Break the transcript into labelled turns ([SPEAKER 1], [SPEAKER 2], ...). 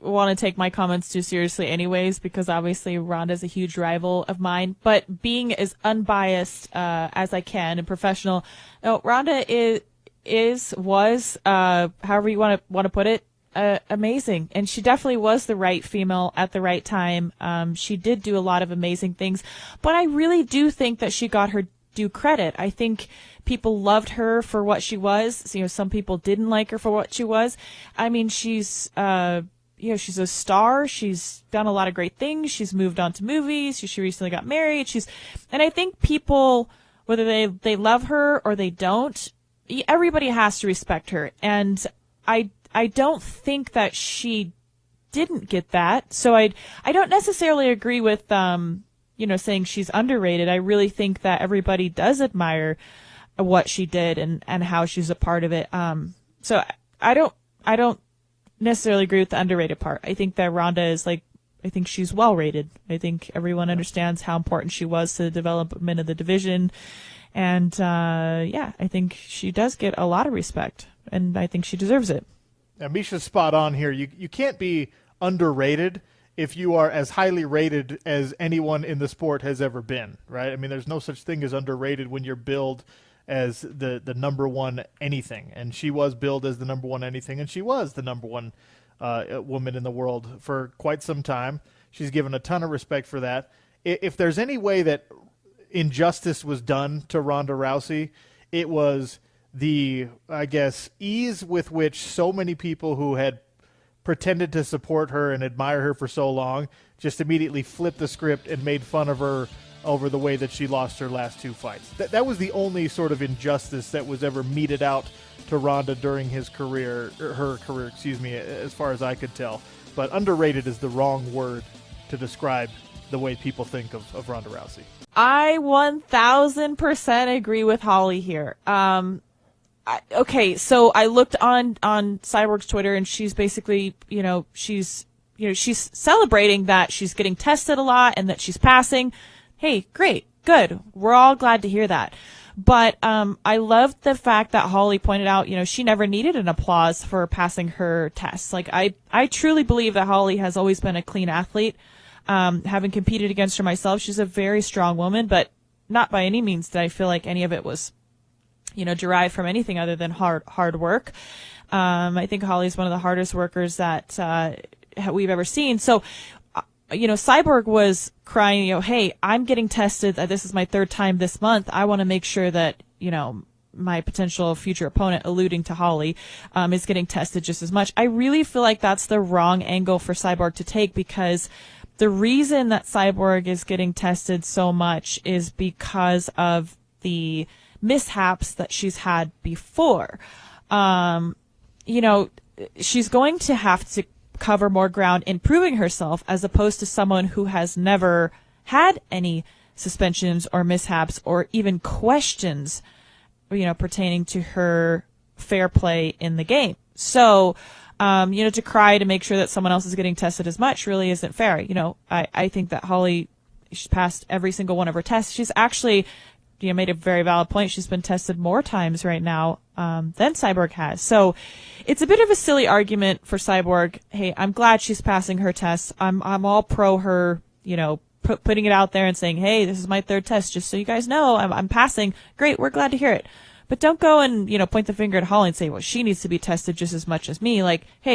[SPEAKER 1] want to take my comments too seriously anyways, because obviously Ronda's a huge rival of mine, but being as unbiased as I can and professional, no, Ronda was however you want to put it, amazing. And she definitely was the right female at the right time. She did do a lot of amazing things, but I really do think that she got her due credit. I think people loved her for what she was. You know, some people didn't like her for what she was. I mean, she's she's a star. She's done a lot of great things. She's moved on to movies. She recently got married. And I think people, whether they love her or they don't, everybody has to respect her. And I don't think that she didn't get that. So I don't necessarily agree with, saying she's underrated. I really think that everybody does admire what she did and how she's a part of it. So I don't necessarily agree with the underrated part. I think that Ronda is I think she's well rated. I think everyone understands how important she was to the development of the division. And, I think she does get a lot of respect, and I think she deserves it.
[SPEAKER 2] Now, Miesha's spot on here. You can't be underrated if you are as highly rated as anyone in the sport has ever been, right? I mean, there's no such thing as underrated when you're billed as the number one anything. And she was billed as the number one anything, and she was the number one woman in the world for quite some time. She's given a ton of respect for that. If there's any way that injustice was done to Ronda Rousey, it was the, I guess, ease with which so many people who had pretended to support her and admire her for so long just immediately flipped the script and made fun of her over the way that she lost her last two fights. That was the only sort of injustice that was ever meted out to Ronda during her career, as far as I could tell. But underrated is the wrong word to describe the way people think of Ronda Rousey.
[SPEAKER 1] I 1000% agree with Holly here. Okay, so I looked on Cyborg's Twitter, and she's basically, she's celebrating that she's getting tested a lot and that she's passing. Hey, great, good. We're all glad to hear that. But I love the fact that Holly pointed out, she never needed an applause for passing her tests. I truly believe that Holly has always been a clean athlete. Having competed against her myself, she's a very strong woman, but not by any means did I feel like any of it was derived from anything other than hard work. I think Holly's one of the hardest workers that we've ever seen. So, Cyborg was crying, hey, I'm getting tested. This is my third time this month. I want to make sure that, my potential future opponent, alluding to Holly, is getting tested just as much. I really feel like that's the wrong angle for Cyborg to take, because the reason that Cyborg is getting tested so much is because of the mishaps that she's had before. She's going to have to cover more ground in proving herself, as opposed to someone who has never had any suspensions or mishaps or even questions, pertaining to her fair play in the game. So, to cry to make sure that someone else is getting tested as much really isn't fair. I think that Holly, she's passed every single one of her tests. She's actually, made a very valid point. She's been tested more times right now than Cyborg has. So it's a bit of a silly argument for Cyborg. Hey, I'm glad she's passing her tests. I'm all pro her, putting it out there and saying, hey, this is my third test, just so you guys know I'm passing. Great, we're glad to hear it. But don't go and, point the finger at Holly and say, well, she needs to be tested just as much as me. Hey,